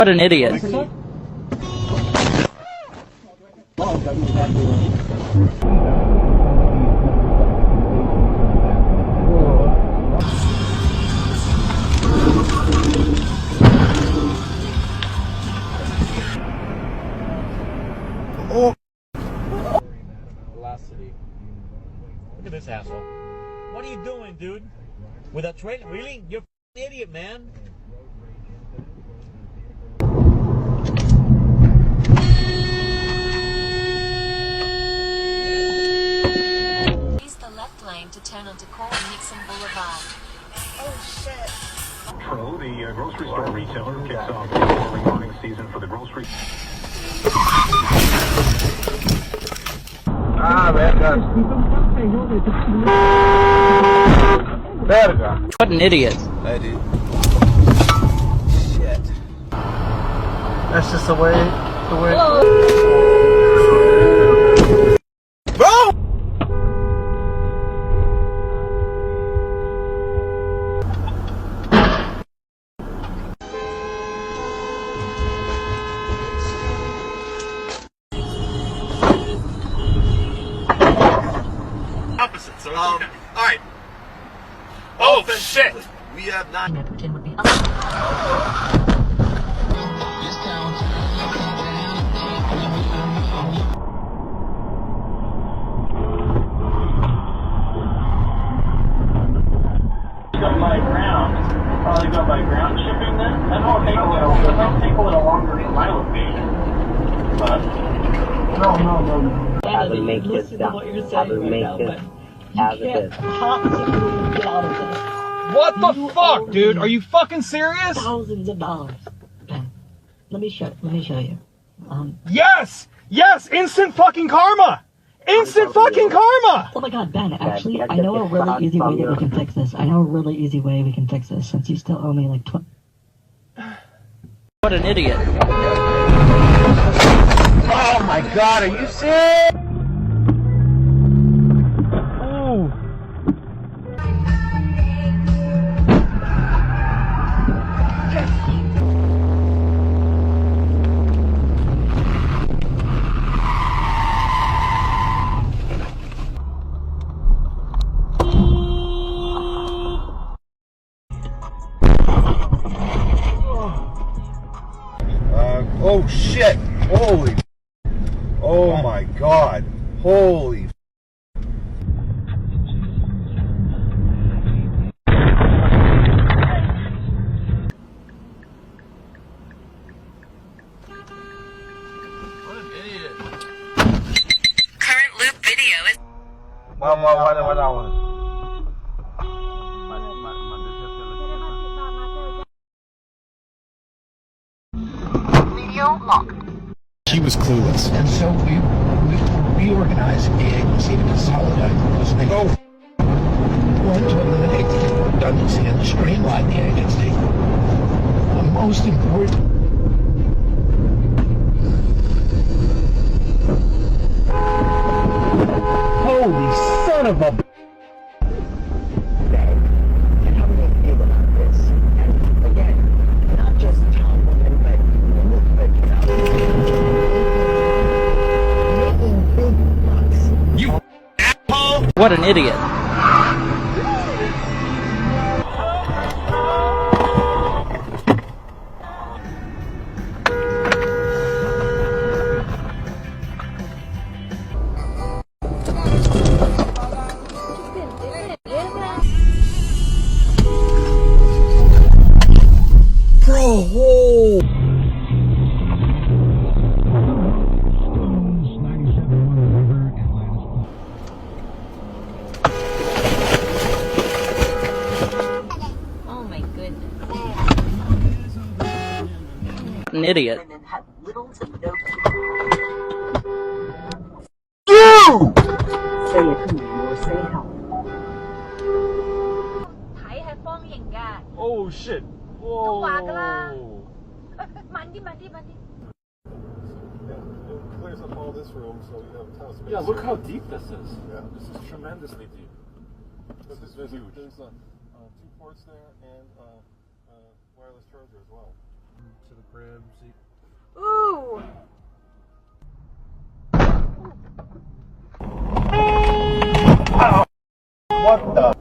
What an idiot. Oh. Velocity. Look at this asshole. What are you doing, dude? With a train? Really? You're an idiot, man. Use the left lane to turn onto Corn Nixon Boulevard. Oh shit. So the grocery store retailer kicks off the early morning season for the grocery. What an idiot. I do. Shit. That's just the way. Bro! Opposite, so alright. Oh, shit! We have not. By ground, probably go by ground shipping then. That'll take a little longer in my location. But no. I would make this down. I would make this out of this. Get out of this. What the fuck, dude? Are you fucking serious? Thousands of dollars. Okay. Let me show you. Yes! Yes! Instant fucking karma! Instant fucking karma! Oh my god, Ben, actually, I know a really easy way that we can fix this. Since you still owe me like What an idiot. Oh my god, are you serious? Oh. Oh shit! Holy! Oh my god! Holy! What an idiot. Current loop video is... Video locked. She was clueless. And so we reorganized the agency to consolidate those things. Oh. One, to eliminate the redundancy and streamline the agency. The most important. Holy son of a... And how do they feel about this? And again, not just Tom women, but making big bucks. You asshole! What an idiot. Bro, whoa! Oh my goodness. An idiot. women have little to no You! say it to me or say help. Oh shit! Whoa! Clears up all this room, so you have a ton of space. Yeah, look how deep this is. Yeah. This is tremendously deep. This is huge. There's 2 ports there and wireless charger as well. To the crib, see. Ooh! What the?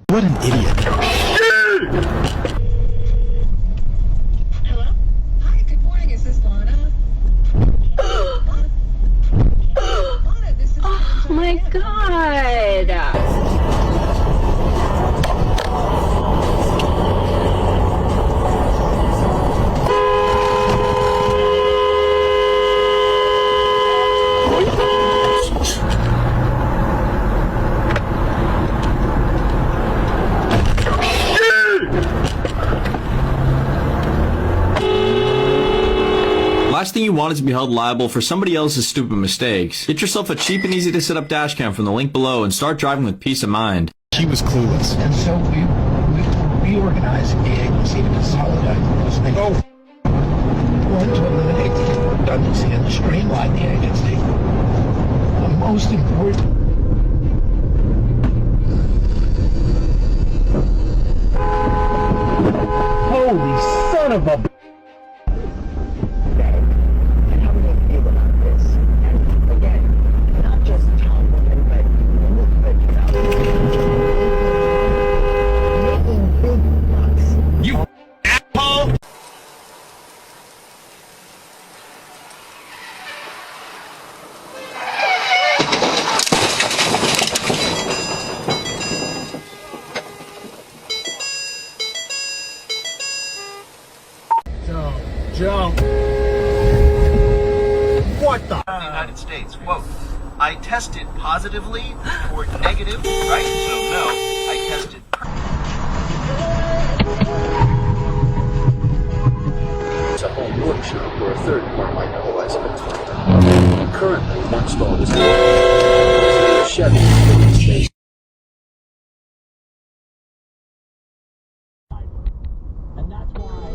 What an idiot. Hello? Hi, good morning. Is this Lana? Lana, this is Oh my god! Last thing you want is to be held liable for somebody else's stupid mistakes. Get yourself a cheap and easy to set up dash cam from the link below and start driving with peace of mind. She was clueless. And so we reorganized the agency to consolidate those things. One, to eliminate the redundancy and to streamline the agency. And most important, Holy son of a... and how do they feel about this? And again, not just Tom women, but movement about making big bucks. You asshole! Joe. What the? The United States. Quote, I tested positively or negative, right? So no, I tested. It's a home workshop where a third part might otherwise have been cleaned. Currently, one stall is a Chevy living space. And that's why...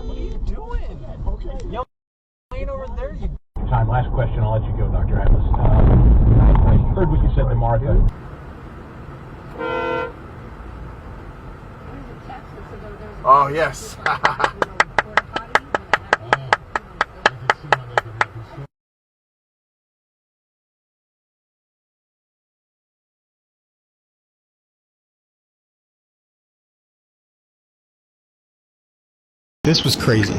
what are you doing? Okay. Yo, laying over there, you... Time, last question, I'll let you go, Dr. Atlas. I heard what you said to Martha. Oh, yes. this was crazy.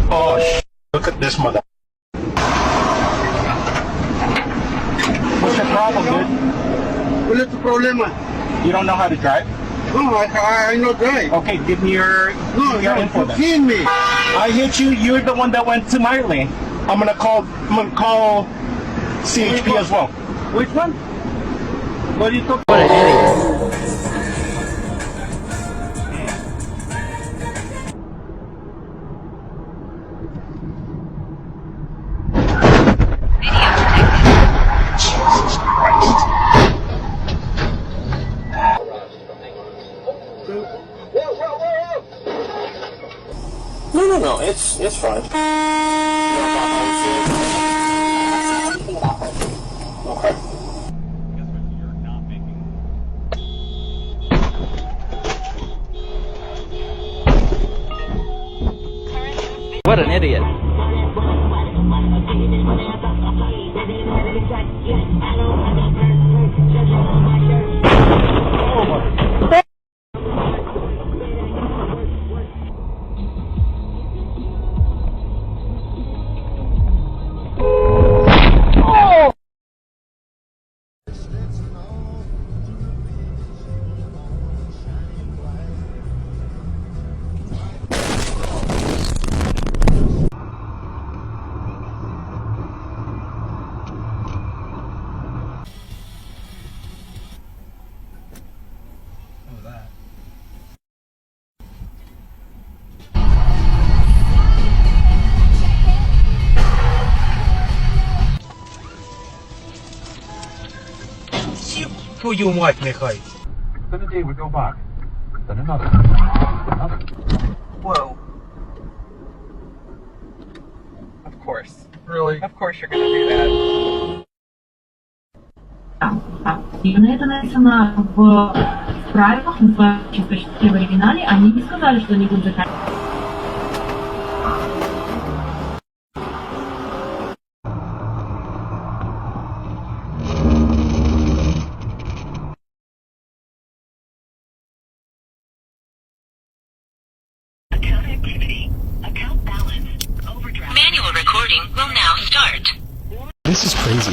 Oh, look at this mother. What's your problem, dude? What is the problem? You don't know how to drive? No, I know drive. Okay, give me your info you then. hit me. I hit you. You're the one that went to my lane. I'm gonna call CHP as well. Which one? What are you talking What an idiot. No, it's fine. Okay. What an idiot. Твою мать, нехай. Then a day would go by. Then another. Another. Whoa. Of course. Really? Of course you're gonna do that. Именно это написано в правилах, называется почти в оригинале. Они не сказали, что они будут заходить. Manual recording will now start. This is crazy.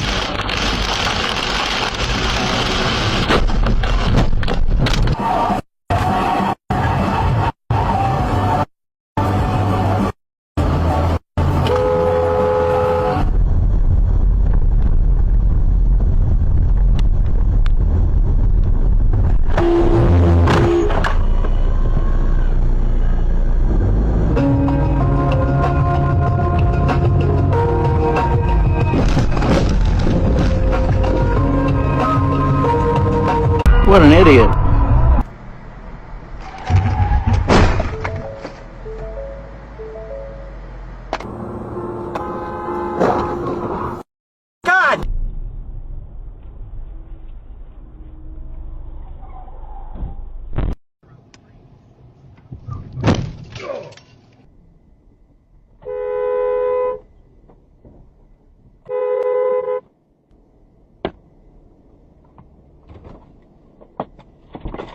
What an idiot. God!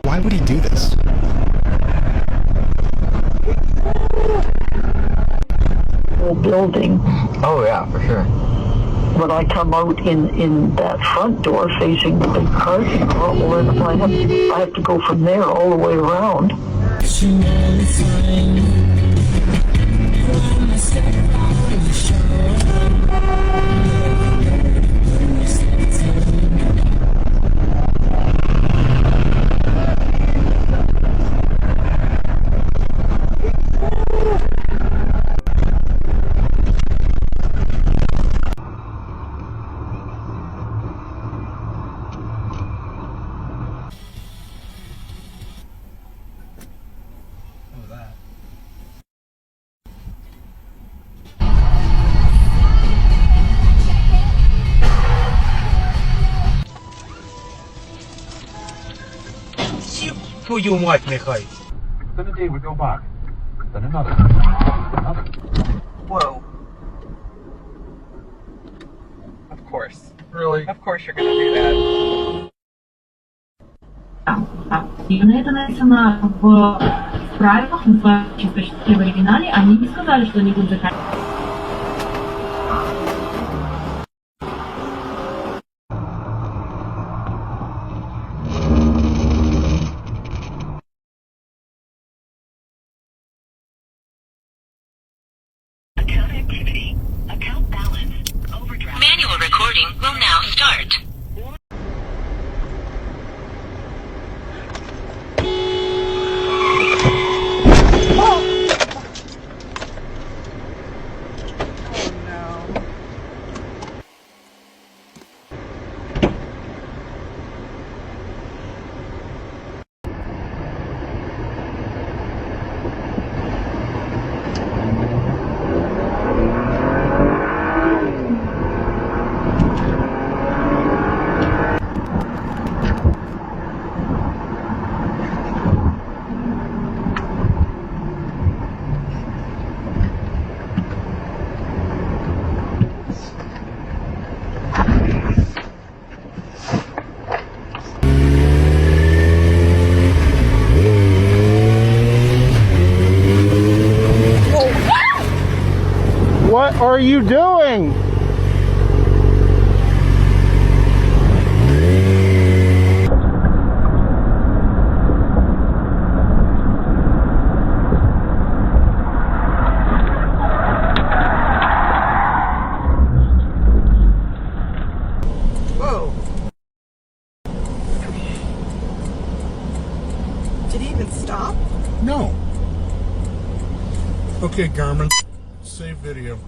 Why would he do this? Whole building. Oh yeah, for sure. When I come out in that front door facing the big parking lot, well, then I have to go from there all the way around. Твою мать, нехай. Then a day would go by. Then another. Another. Whoa. Of course. Really? Of course you're gonna do that. Именно это написано в правилах, называется почти в оригинале. Они не сказали, что они будут заходить. Manual recording will now start. What are you doing? Whoa. Did he even stop? No. Okay, Garmin. Save video.